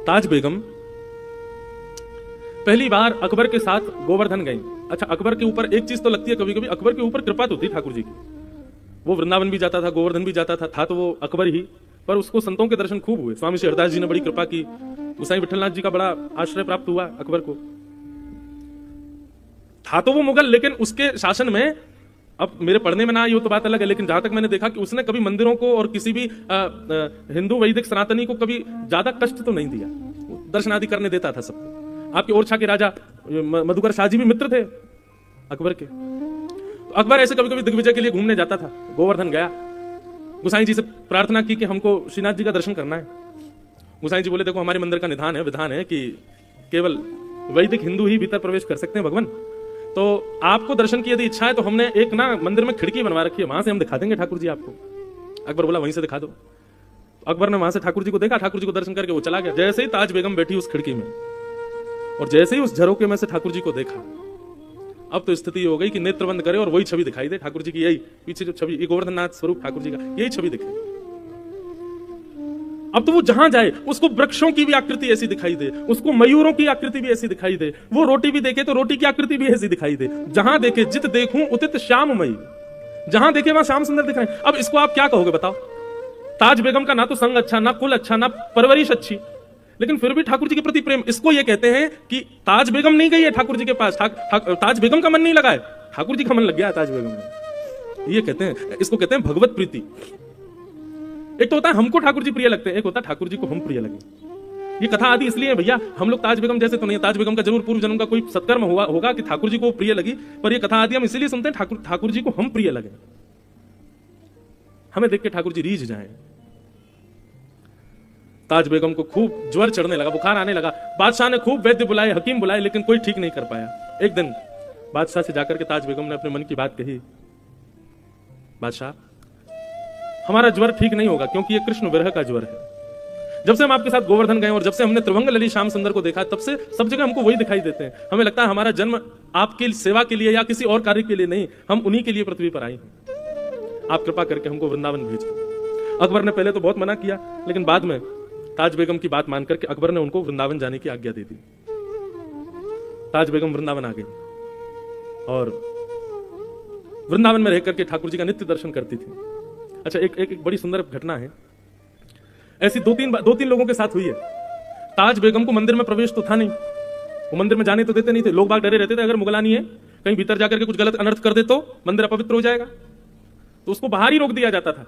ताज बेगम पहली बार अकबर के साथ गोवर्धन गई। अच्छा, अकबर के ऊपर एक चीज तो लगती है कभी कभी, अकबर के ऊपर कृपा तो थी ठाकुर जी की। वो वृंदावन भी जाता था, गोवर्धन भी जाता था तो वो अकबर ही, पर उसको संतों के दर्शन खूब हुए। स्वामी श्री हरदास जी ने बड़ी कृपा की, गोसाई विठलनाथ जी का बड़ा आश्रय प्राप्त हुआ अकबर को। था तो वो मुगल, लेकिन उसके शासन में, अब मेरे पढ़ने में ना आई हो तो बात अलग है, लेकिन जहां तक मैंने देखा कि उसने कभी मंदिरों को और किसी भी हिंदू वैदिक सनातनी को कभी ज्यादा कष्ट तो नहीं दिया, दर्शन आदि करने देता था सबको। आपके ओरछा के राजा मधुकर शाह जी भी मित्र थे अकबर के। तो अकबर ऐसे कभी कभी दिग्विजय के लिए घूमने जाता था, गोवर्धन गया, गोसाई जी से प्रार्थना की कि हमको श्रीनाथ जी का दर्शन करना है। गोसाई जी बोले देखो हमारे मंदिर का विधान है कि केवल वैदिक हिंदू ही भीतर प्रवेश कर सकते हैं भगवान, तो आपको दर्शन की यदि इच्छा है तो हमने एक ना मंदिर में खिड़की बनवा रखी है, वहां से हम दिखा देंगे ठाकुर जी आपको। अकबर बोला वहीं से दिखा दो। अकबर ने वहां से ठाकुर जी को देखा, ठाकुर जी को दर्शन करके वो चला गया। जैसे ही ताज बेगम बैठी उस खिड़की में और जैसे ही उस झरोके में से ठाकुर जी को देखा, अब तो स्थिति हो गई कि नेत्र बंद करे और वही छवि दिखाई दे ठाकुर जी की। यही पीछे जो छवि, ये गोवर्धननाथ स्वरूप ठाकुर जी का, यही छवि दिखाई। अब तो वो जहां जाए उसको वृक्षों की भी आकृति ऐसी दिखाई दे, उसको मयूरों की आकृति भी ऐसी दिखाई दे, वो रोटी भी देखे तो रोटी की आकृति भी ऐसी दिखाई दे। जहां देखे जित देखूं उतित श्याममयी, जहां देखे वहां श्याम सुंदर दिख रहे हैं। अब इसको आप क्या कहोगे बताओ? ताज बेगम का ना तो संग अच्छा, ना कुल अच्छा, ना परवरिश अच्छी, लेकिन फिर भी ठाकुर जी के प्रति प्रेम। इसको ये कहते हैं कि ताज बेगम नहीं गई है ठाकुर जी के पास, ताज बेगम का मन नहीं लगा है, ठाकुर जी का मन लग गया है ताज बेगम में। ये कहते हैं, इसको कहते हैं भगवत प्रीति। एक तो होता है हमको ठाकुर जी प्रिय लगते हैं, एक होता है ठाकुर जी को हम प्रिय लगे। ये कथा आदि इसलिए भैया, हम लोग ताज बेगम जैसे तो नहीं, ताज बेगम का जरूर पूर्व जन्म का कोई सत्कर्म होगा कि ठाकुर जी को प्रिय लगी, पर ये कथा आदि हम इसलिए सुनते हैं ठाकुर जी को हम प्रिय लगे, हमें देख के ठाकुर जी रीझ जाए। ताज बेगम को खूब ज्वर चढ़ने लगा, बुखार आने लगा। बादशाह ने खूब वैद्य बुलाए, हकीम बुलाए, लेकिन कोई ठीक नहीं कर पाया। एक दिन बादशाह से जाकर के ताज बेगम ने अपने मन की बात कही, बादशाह हमारा ज्वर ठीक नहीं होगा, क्योंकि ये कृष्ण विरह का ज्वर है। जब से हम आपके साथ गोवर्धन गए और जब से हमने त्रिभंग ललित श्याम सुंदर को देखा, तब से सब जगह हमको वही दिखाई देते हैं। हमें लगता है हमारा जन्म आपकी सेवा के लिए या किसी और कार्य के लिए नहीं, हम उन्हीं के लिए पृथ्वी पर आए हैं। आप कृपा करके हमको वृंदावन भेजिए। अकबर ने पहले तो बहुत मना किया, लेकिन बाद में ताज बेगम की बात मानकर के अकबर ने उनको वृंदावन जाने की आज्ञा दे दी। ताज बेगम वृंदावन आ गई और वृंदावन में रहकर के ठाकुर जी का नित्य दर्शन करती थी। अच्छा, एक बड़ी सुंदर घटना है, ऐसी दो तीन लोगों के साथ हुई है। ताज बेगम को मंदिर में प्रवेश तो था नहीं, वो मंदिर में जाने तो देते नहीं थे, लोग बाग डरे रहते थे अगर मुगलानी है कहीं भीतर जाकर के कुछ गलत अनर्थ कर दे तो मंदिर अपवित्र हो जाएगा, तो उसको बाहर ही रोक दिया जाता था।